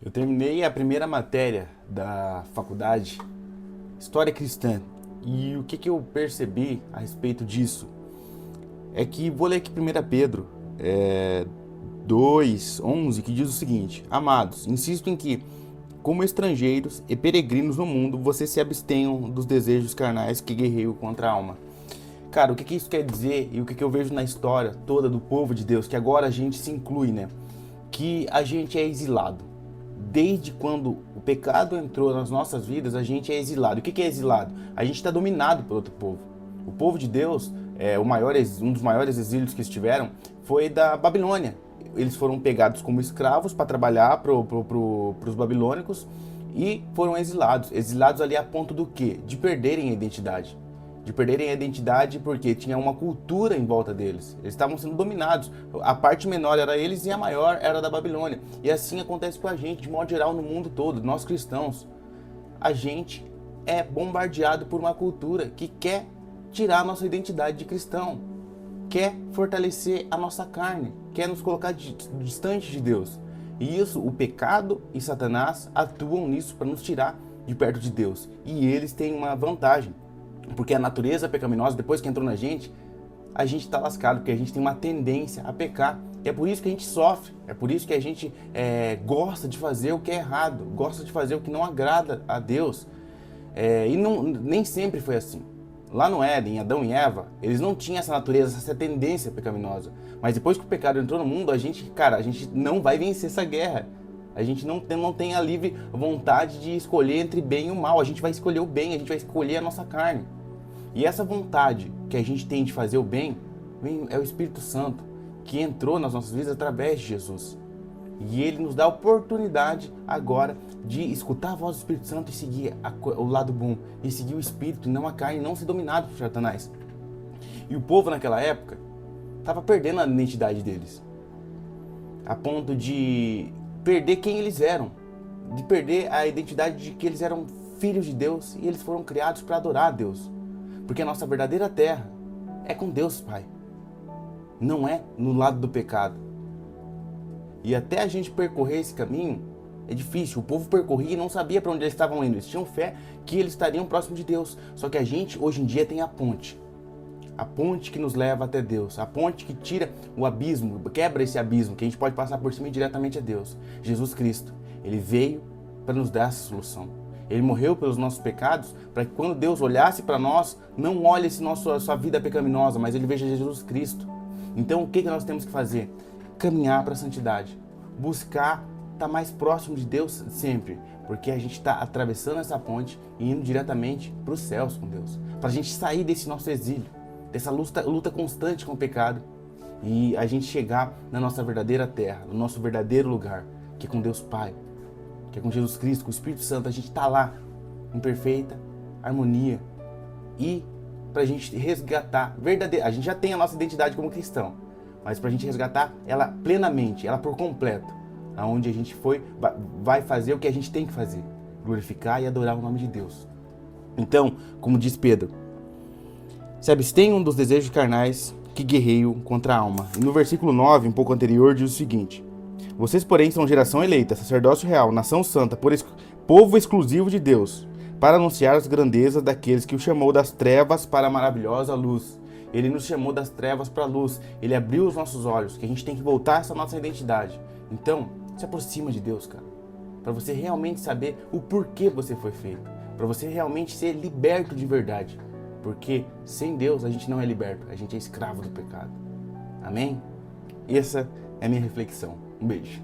Eu terminei a primeira matéria da faculdade, História Cristã, e o que eu percebi a respeito disso é que, vou ler aqui 1 Pedro 2:11, que diz o seguinte: Amados, insisto em que, como estrangeiros e peregrinos no mundo, vocês se abstenham dos desejos carnais que guerreiam contra a alma. Cara, o que isso quer dizer e o que eu vejo na história toda do povo de Deus, que agora a gente se inclui, né? Que a gente é exilado. Desde quando o pecado entrou nas nossas vidas, a gente é exilado. O que é exilado? A gente está dominado por outro povo. O povo de Deus, um dos maiores exílios que estiveram, foi da Babilônia. Eles foram pegados como escravos para trabalhar para os babilônicos e foram exilados. Exilados ali a ponto do quê? De perderem a identidade. De perderem a identidade porque tinha uma cultura em volta deles. Eles estavam sendo dominados. A parte menor era eles e a maior era da Babilônia. E assim acontece com a gente, de modo geral, no mundo todo. Nós cristãos, a gente é bombardeado por uma cultura que quer tirar a nossa identidade de cristão, quer fortalecer a nossa carne, quer nos colocar distante de Deus. E isso, o pecado e Satanás atuam nisso para nos tirar de perto de Deus. E eles têm uma vantagem. Porque a natureza pecaminosa, depois que entrou na gente, a gente está lascado, porque a gente tem uma tendência a pecar. E é por isso que a gente sofre, é por isso que a gente gosta de fazer o que é errado, gosta de fazer o que não agrada a Deus. Nem sempre foi assim. Lá no Éden, Adão e Eva, eles não tinham essa natureza, essa tendência pecaminosa. Mas depois que o pecado entrou no mundo, a gente não vai vencer essa guerra. A gente não tem a livre vontade de escolher entre bem e o mal. A gente vai escolher o bem, a gente vai escolher a nossa carne. E essa vontade que a gente tem de fazer o bem, é o Espírito Santo, que entrou nas nossas vidas através de Jesus. E ele nos dá a oportunidade agora de escutar a voz do Espírito Santo e seguir o lado bom, e seguir o Espírito, e não a carne, não ser dominado por Satanás. E o povo naquela época estava perdendo a identidade deles, a ponto de perder quem eles eram, de perder a identidade de que eles eram filhos de Deus e eles foram criados para adorar a Deus. Porque a nossa verdadeira terra é com Deus Pai, não é no lado do pecado. E até a gente percorrer esse caminho é difícil. O povo percorria e não sabia para onde eles estavam indo. Eles tinham fé que eles estariam próximos de Deus. Só que a gente hoje em dia tem a ponte que nos leva até Deus, a ponte que tira o abismo, quebra esse abismo, que a gente pode passar por cima e diretamente a Deus. Jesus Cristo, ele veio para nos dar essa solução. Ele morreu pelos nossos pecados, para que quando Deus olhasse para nós, não olhe a sua vida pecaminosa, mas ele veja Jesus Cristo. Então o que nós temos que fazer? Caminhar para a santidade, buscar estar mais próximo de Deus sempre, porque a gente está atravessando essa ponte e indo diretamente para os céus com Deus, para a gente sair desse nosso exílio, dessa luta constante com o pecado, e a gente chegar na nossa verdadeira terra, no nosso verdadeiro lugar, que é com Deus Pai, que é com Jesus Cristo, com o Espírito Santo. A gente está lá em perfeita harmonia, e para a gente resgatar a gente já tem a nossa identidade como cristão, mas para a gente resgatar ela plenamente, ela por completo, aonde a gente vai fazer o que a gente tem que fazer, glorificar e adorar o nome de Deus. Então, como diz Pedro, se abstenham dos desejos carnais que guerreiam contra a alma. E no versículo 9, um pouco anterior, diz o seguinte: Vocês, porém, são geração eleita, sacerdócio real, nação santa, povo exclusivo de Deus, para anunciar as grandezas daqueles que o chamou das trevas para a maravilhosa luz. Ele nos chamou das trevas para a luz. Ele abriu os nossos olhos, que a gente tem que voltar a essa nossa identidade. Então, se aproxima de Deus, cara, para você realmente saber o porquê você foi feito, para você realmente ser liberto de verdade. Porque sem Deus a gente não é liberto, a gente é escravo do pecado. Amém? Essa é a minha reflexão. Um beijo.